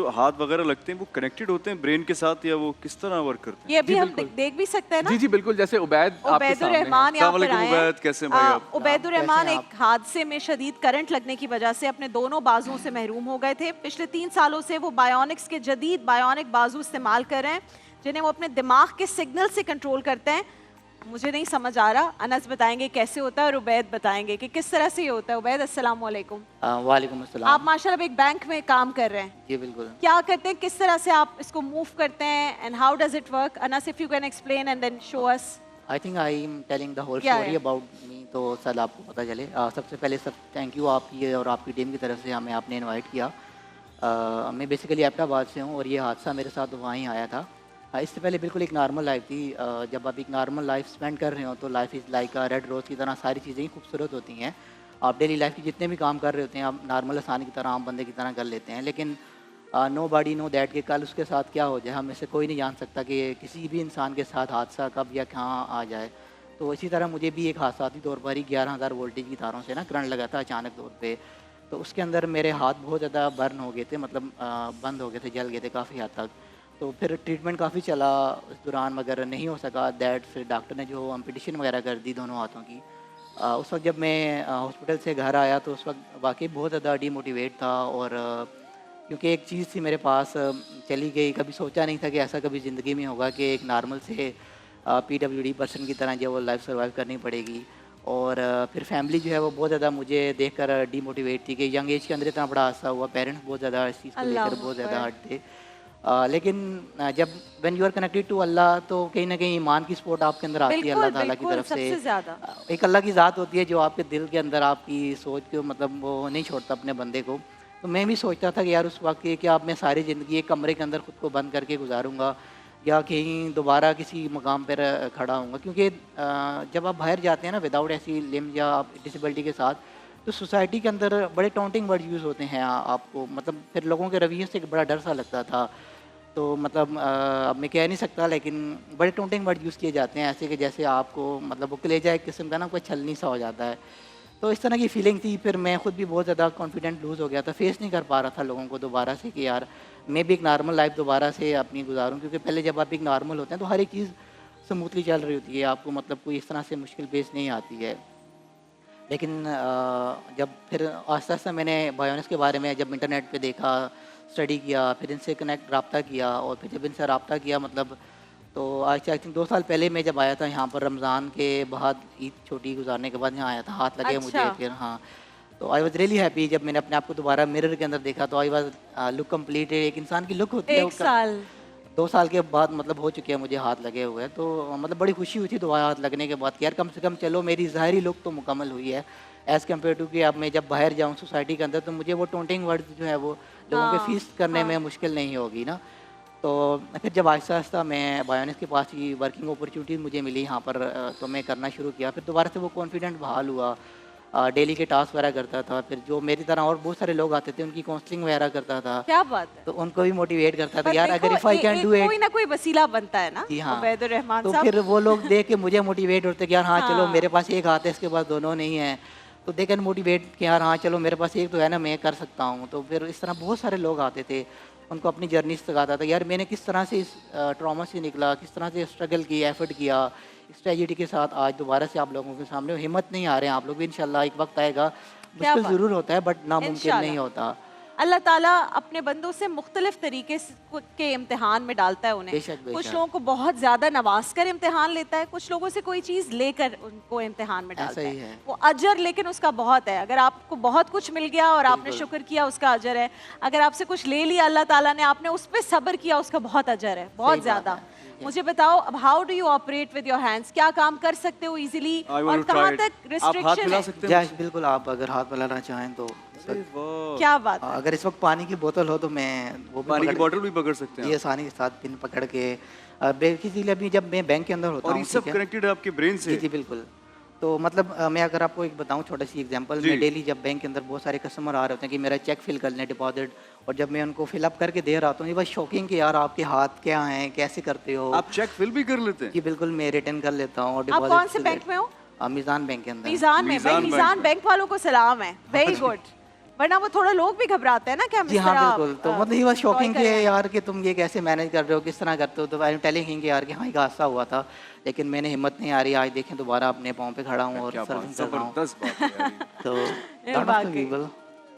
जो हाथ वगैरह लगते हैं वो कनेक्टेड होते हैं ब्रेन के साथ या वो किस तरह वर्क करते हैं? ये अभी हम देख भी सकते हैं ना। जी जी बिल्कुल, जैसे उबैद आपके सामने है। उबैदुर्रहमान यहाँ पर आए हैं। उबैद, कैसे हैं भाई आप? उबैदुर्रहमान एक हादसे में शदीद करंट लगने की वजह से अपने दोनों बाजुओं से महरूम हो गए थे। पिछले 3 सालों से वो बायोनिक्स के जदीद बायोनिक बाजू इस्तेमाल कर रहे हैं, जिन्हें वो अपने दिमाग के सिग्नल से कंट्रोल करते हैं। मुझे नहीं समझ आ रहा, अनस बताएंगे कैसे होता है और उबैद बताएंगे कि किस तरह से ये होता है। उबैद, अस्सलाम वालेकुम। वालेकुम अस्सलाम। आप माशाल्लाह एक बैंक में काम कर रहे हैं। जी बिल्कुल। क्या करते हैं, किस तरह से आप इसको मूव करते हैं and how does it work? Anas, if you can explain and then show us. I think I am telling the whole story about me, तो सर आपको पता चले। सबसे पहले सब थैंक यू आपकी और आपकी टीम की तरफ से हमें आपने इनवाइट किया। मैं बेसिकली एबटाबाद से हूँ और ये हादसा मेरे साथ वहीं आया था। इससे पहले बिल्कुल एक नॉर्मल लाइफ थी। जब आप एक नॉर्मल लाइफ स्पेंड कर रहे हो तो life is like a red rose की तरह सारी चीज़ें ही खूबसूरत होती हैं। आप डेली लाइफ के जितने भी काम कर रहे होते हैं आप नॉर्मल इंसान की तरह, आम बंदे की तरह कर लेते हैं। लेकिन नो बॉडी नो दैट कि कल उसके साथ क्या हो जाए, हम में से कोई नहीं जान सकता कि किसी भी इंसान के साथ हादसा कब या कहाँ आ जाए। तो इसी तरह मुझे भी एक हादसाती तौर पर ही 11,000 वोल्टेज की तारों से ना करंट लगा था अचानक तौर पर। तो उसके अंदर मेरे हाथ बहुत ज़्यादा बर्न हो गए थे, मतलब बंद हो गए थे, जल गए थे काफ़ी हद तक। तो फिर ट्रीटमेंट काफ़ी चला उस दौरान, मगर नहीं हो सका दैट। फिर डॉक्टर ने जो एम्पुटेशन वगैरह कर दी दोनों हाथों की। उस वक्त जब मैं हॉस्पिटल से घर आया तो उस वक्त वाकई बहुत ज़्यादा डीमोटिवेट था। और क्योंकि एक चीज़ थी मेरे पास चली गई, कभी सोचा नहीं था कि ऐसा कभी ज़िंदगी में होगा कि एक नॉर्मल से PWD पर्सन की तरह जो वो लाइफ सर्वाइव करनी पड़ेगी। और फिर फैमिली जो है वो बहुत ज़्यादा मुझे देखकर डीमोटिवेट थी कि यंग एज के अंदर इतना बड़ा हादसा हुआ। पेरेंट्स बहुत ज़्यादा इस चीज़ को लेकर बहुत ज़्यादा हर्ट थे। लेकिन जब when you are connected to Allah तो कहीं ना कहीं ईमान की सपोर्ट आपके अंदर आती है अल्लाह ताला की तरफ से। एक अल्लाह की ज़ात होती है जो आपके दिल के अंदर आपकी सोच को, मतलब वो नहीं छोड़ता अपने बंदे को। तो मैं भी सोचता था कि यार उस वक्त कि अब मैं सारी ज़िंदगी एक कमरे के अंदर खुद को बंद करके गुजारूंगा या कहीं दोबारा किसी मकाम पर खड़ा हूँगा। क्योंकि जब आप बाहर जाते हैं ना विदाउट ऐसी लिम या डिसेबिलिटी के साथ, तो सोसाइटी के अंदर बड़े टॉन्टिंग वर्ड यूज़ होते हैं आपको, मतलब फिर लोगों के रवैये से एक बड़ा डर सा लगता था। तो मतलब अब मैं कह नहीं सकता, लेकिन बड़े टोंटिंग वर्ड यूज़ किए जाते हैं ऐसे कि जैसे आपको, मतलब वो कलेजा एक किस्म का ना कोई छलनी सा हो जाता है। तो इस तरह की फीलिंग थी। फिर मैं खुद भी बहुत ज़्यादा कॉन्फिडेंट लूज़ हो गया था, फेस नहीं कर पा रहा था लोगों को दोबारा से कि यार मैं भी एक नॉर्मल लाइफ दोबारा से अपनी गुजारूँ। क्योंकि पहले जब आप एक नॉर्मल होते हैं तो हर एक चीज़ स्मूथली चल रही होती है, आपको मतलब कोई इस तरह से मुश्किल पेश नहीं आती है। लेकिन जब फिर आस्ता आस्ता मैंने बायोनिक्स के बारे में जब इंटरनेट पे देखा, स्टडी किया, फिर इनसे कनेक्ट रब्ता किया और फिर जब इनसे रब्ता किया, मतलब तो आज से आई थिंक 2 साल पहले मैं जब आया था यहाँ पर रमज़ान के बाद, ईद छोटी गुजारने के बाद यहाँ आया था, हाथ लगे मुझे फिर। हाँ, तो आई वॉज रियली हैप्पी जब मैंने अपने आप को दोबारा मिरर के अंदर देखा। तो आई वॉज लुक कम्प्लीट, एक इंसान की लुक होती है। 2 साल के बाद मतलब हो चुके हैं मुझे हाथ लगे हुए, तो मतलब बड़ी खुशी हुई थी दोबारा हाथ लगने के बाद कि यार कम से कम चलो मेरी ज़ाहिरी लुक तो मुकम्मल हुई है एज़ कम्पेयर टू कि अब मैं जब बाहर जाऊँ सोसाइटी के अंदर तो मुझे वो टोंटिंग वर्ड्स जो है वो लोगों के फीस करने में मुश्किल नहीं होगी ना। तो फिर जब आहिस्ता आहिस्ता मैं बायोनिक्स के पास ही वर्किंग अपॉर्चुनिटी मुझे मिली यहाँ पर, तो मैं करना शुरू किया। फिर दोबारा से वो कॉन्फिडेंट बहाल हुआ, डेली के टास्क वगैरह करता था। फिर जो मेरी तरह और बहुत सारे लोग आते थे उनकी काउंसलिंग वगैरह करता था। क्या बात है। तो उनको भी मोटिवेट करता था यार अगर if I can do it, कोई ना कोई वसीला बनता है ना। जी हाँ, उबैदुर्रहमान तो साहब, फिर वो लोग देख के मुझे मोटिवेट होते कि यार हाँ चलो मेरे पास एक हाथ है इसके पास दोनों नहीं है, तो दे कैन मोटिवेट कि यार हाँ चलो मेरे पास एक तो है ना, मैं कर सकता हूँ। तो फिर इस तरह बहुत सारे लोग आते थे, उनको अपनी जर्नी सिखाता था यार मैंने किस तरह से इस ट्रॉमा से निकला, किस तरह से स्ट्रगल किया, एफर्ट किया, इस ट्रेजेडी के साथ आज दोबारा से आप लोगों के सामने हिम्मत नहीं आ रहे हैं आप लोग भी। इंशाल्लाह एक वक्त आएगा, मुश्किल ज़रूर होता है बट नामुमकिन नहीं होता। अल्लाह ताला अपने बंदों से मुख्तलिफ तरीके के इम्तिहान में डालता है उन्हें। बेशक, बेशक। कुछ लोगों को बहुत ज़्यादा नवाज कर इम्तिहान लेता है, कुछ लोगों से कोई चीज़ लेकर उनको इम्तिहान में डालता है। वो अजर लेकिन उसका बहुत है। अगर आपको बहुत कुछ मिल गया और आपने शुक्र किया उसका अजर है, अगर आपसे कुछ ले लिया अल्लाह ताला ने, आपने उस पर सब्र किया उसका बहुत अजर है, बहुत ज़्यादा। मुझे बताओ अब how do you operate with your hands, क्या काम कर सकते हो इजीली और कहाँ तक रिस्ट्रिक्शन है? बिल्कुल, आप अगर हाथ मिलाना चाहें तो क्या बात है। अगर इस वक्त पानी की बोतल हो तो मैं वो पानी की बोतल भी पकड़ सकते हैं ये आसानी के साथ पिन पकड़ के। बेसिकली अभी जब मैं बैंक के अंदर होता हूँ, और ये सब कनेक्टेड है आपके ब्रेन से। जी बिल्कुल। तो मतलब मैं अगर आपको एक बताऊं छोटा सी एग्जांपल, मैं डेली जब बैंक के अंदर बहुत सारे कस्टमर आ रहे होते हैं कि मेरा चेक फिल कर लें डिपॉजिट, और जब मैं उनको फिलअप करके दे रहा हूँ, ये बस शॉकिंग कि यार आपके हाथ क्या हैं, कैसे करते हो आप? चेक फिल भी कर लेते हैं? जी बिल्कुल, मैं रिटर्न कर लेता हूँ। आप कौन से बैंक में हो? मीज़ान बैंक के अंदर। मीज़ान बैंक वालों को सलाम है, वेरी गुड। वरना वो थोड़ा लोग भी घबराते हैं ना कि हम जी इस हाँ तरह, बिल्कुल। तो मतलब ही वो शॉकिंग enjoy कि करें। यार कि तुम ये कैसे मैनेज कर रहे हो, किस तरह करते हो। तो आई एम टेलिंग हिम कि यार कि हाँ एक हादसा हुआ था, लेकिन मैंने हिम्मत नहीं आ रही, आज देखें दोबारा अपने पाँव पे खड़ा हूँ और क्या बात, सर्विंग कर रहा हूँ। जबरदस्त बात है यार ये। तो ये that was the वाकई। people।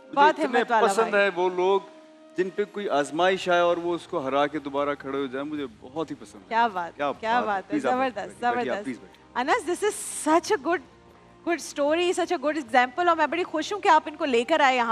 बहुत मुझे इतने हिम्मत वाला पसंद भाई। है वो लोग जिन पे कोई आजमाइश आए और वो उसको हरा के दोबारा खड़े हो जाए, मुझे बहुत ही पसंद है। क्या बात, क्या बात है, Please आप बैठिए, जबरदस्त बैठिए, जबरदस्त। please बैठिए। Anas, this is such a good story, such a good example, और मैं बड़ी खुश हूँ कि आप इनको लेकर आए यहाँ।